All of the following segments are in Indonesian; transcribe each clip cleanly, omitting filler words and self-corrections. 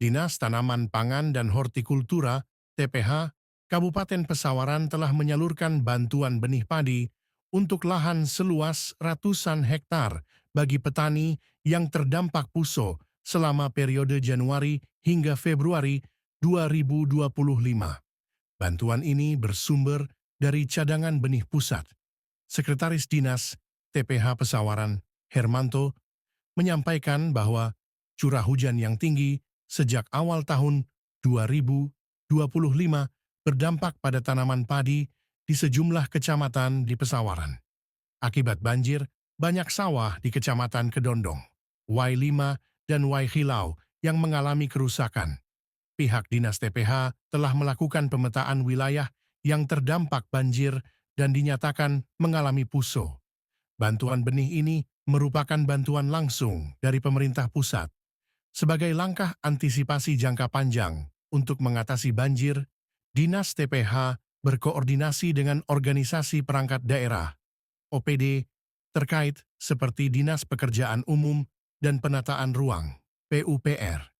Dinas Tanaman Pangan dan Hortikultura (TPH) Kabupaten Pesawaran telah menyalurkan bantuan benih padi untuk lahan seluas ratusan hektar bagi petani yang terdampak puso selama periode Januari hingga Februari 2025. Bantuan ini bersumber dari cadangan benih pusat. Sekretaris Dinas TPH Pesawaran, Hermanto, menyampaikan bahwa curah hujan yang tinggi sejak awal tahun 2025 berdampak pada tanaman padi di sejumlah kecamatan di Pesawaran. Akibat banjir, banyak sawah di Kecamatan Kedondong, Y5, dan Y Hilau yang mengalami kerusakan. Pihak Dinas TPH telah melakukan pemetaan wilayah yang terdampak banjir dan dinyatakan mengalami puso. Bantuan benih ini merupakan bantuan langsung dari pemerintah pusat. Sebagai langkah antisipasi jangka panjang untuk mengatasi banjir, Dinas TPH berkoordinasi dengan organisasi perangkat daerah, OPD, terkait seperti Dinas Pekerjaan Umum dan Penataan Ruang, PUPR.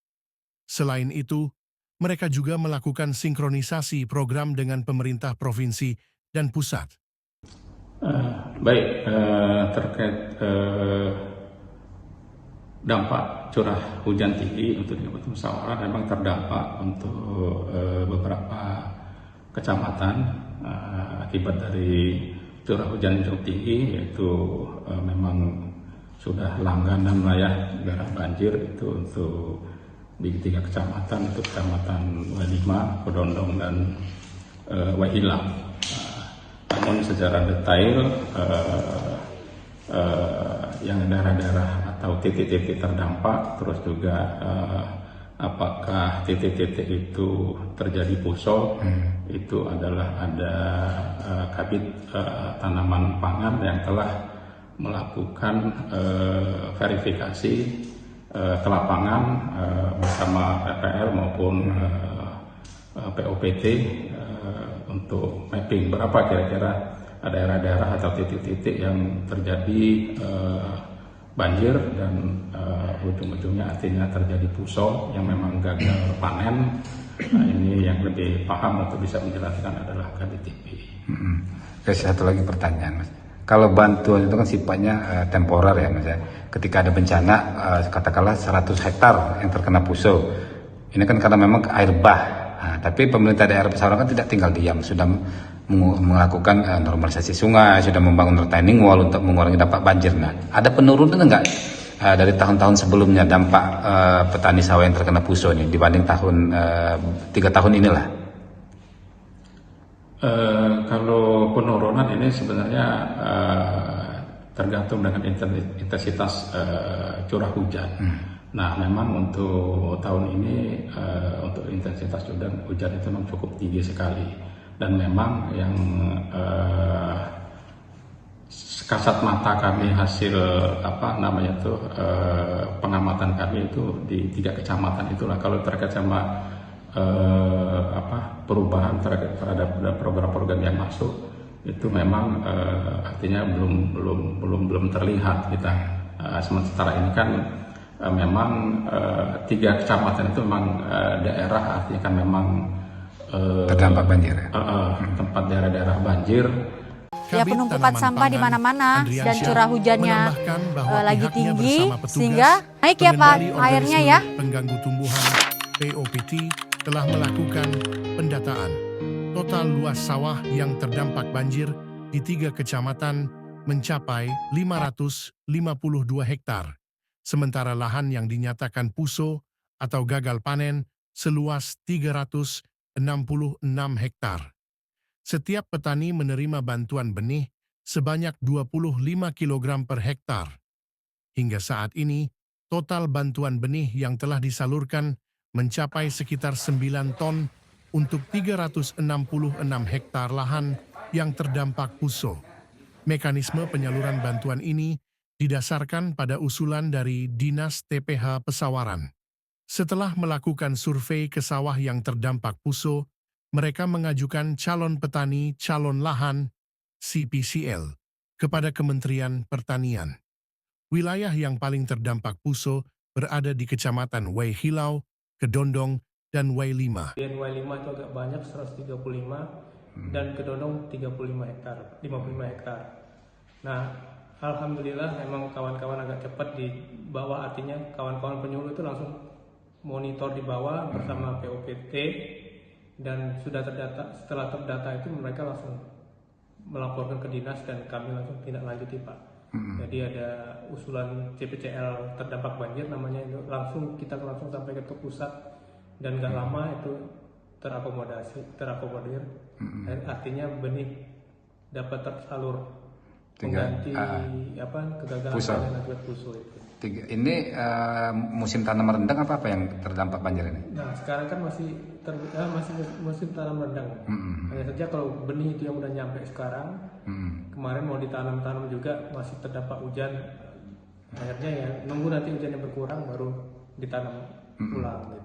Selain itu, mereka juga melakukan sinkronisasi program dengan pemerintah provinsi dan pusat. Terkait dampak curah hujan tinggi untuk di Kabupaten Pesawaran memang terdampak untuk beberapa kecamatan akibat dari curah hujan yang cukup tinggi, yaitu memang sudah langganan wilayah daerah banjir itu untuk di 3 kecamatan, untuk Kecamatan Y5, Kedondong, dan Y Hilau. Namun secara detail yang daerah-daerah atau titik-titik terdampak, terus juga apakah titik-titik itu terjadi puso, itu adalah ada Kabid Tanaman Pangan yang telah melakukan verifikasi ke lapangan bersama PPL maupun POPT untuk mapping berapa kira-kira daerah-daerah atau titik-titik yang terjadi banjir dan ujung-ujungnya artinya terjadi puso yang memang gagal panen. Nah, ini yang lebih paham untuk bisa menjelaskan adalah KBTP. Satu lagi pertanyaan, Mas. Kalau bantuan itu kan sifatnya temporer ya, Mas. Ketika ada bencana, katakanlah 100 hektar yang terkena puso. Ini kan karena memang air bah. Nah, tapi pemerintah daerah Pesawaran kan tidak tinggal diam, sudah melakukan normalisasi sungai, sudah membangun retaining wall untuk mengurangi dampak banjir. Nah, ada penurunan enggak dari tahun-tahun sebelumnya dampak petani sawah yang terkena puso ini dibanding tahun 3 tahun inilah? Kalau penurunan ini sebenarnya tergantung dengan intensitas curah hujan. Nah, memang untuk tahun ini untuk intensitas hujan itu memang cukup tinggi sekali, dan memang yang kasat mata kami hasil pengamatan kami itu di 3 kecamatan itulah. Kalau terkait sama perubahan terhadap program-program yang masuk itu memang artinya belum terlihat kita. Sementara ini kan memang 3 kecamatan itu memang daerah artinya kan memang terdampak banjir ya? Tempat daerah-daerah banjir. Ya, penumpukan sampah di mana-mana dan curah hujannya lagi tinggi sehingga naik ya Pak airnya ya. Pengganggu tumbuhan POPT telah melakukan pendataan. Total luas sawah yang terdampak banjir di 3 kecamatan mencapai 552 hektar. Sementara lahan yang dinyatakan puso atau gagal panen seluas 366 hektar. Setiap petani menerima bantuan benih sebanyak 25 kg per hektar. Hingga saat ini, total bantuan benih yang telah disalurkan mencapai sekitar 9 ton untuk 366 hektar lahan yang terdampak puso. Mekanisme penyaluran bantuan ini didasarkan pada usulan dari Dinas TPH Pesawaran. Setelah melakukan survei ke sawah yang terdampak puso, mereka mengajukan calon petani calon lahan CPCL kepada Kementerian Pertanian. Wilayah yang paling terdampak puso berada di Kecamatan Y Hilau, Kedondong, dan Y5. Di Y5 itu agak banyak, 135, dan Kedondong 35 hektar, 55 hektar. Nah, alhamdulillah memang kawan-kawan agak cepat di bawah, artinya kawan-kawan penyuluh itu langsung monitor di bawah bersama POPT, dan sudah terdata. Setelah terdata itu mereka langsung melaporkan ke dinas dan kami langsung tindak lanjuti, Pak. Jadi ada usulan CPCL terdampak banjir namanya, itu kita langsung sampaikan ke pusat, dan nggak lama itu terakomodir. Artinya benih dapat tersalur mengganti kegagalan panen akibat puso itu. Ini musim tanam rendang apa yang terdampak banjir ini? Nah, sekarang kan masih musim tanam rendang. Hanya saja kalau benih itu yang udah nyampe sekarang, kemarin mau ditanam juga masih terdampak hujan. Akhirnya ya nunggu nanti hujannya berkurang baru ditanam ulang.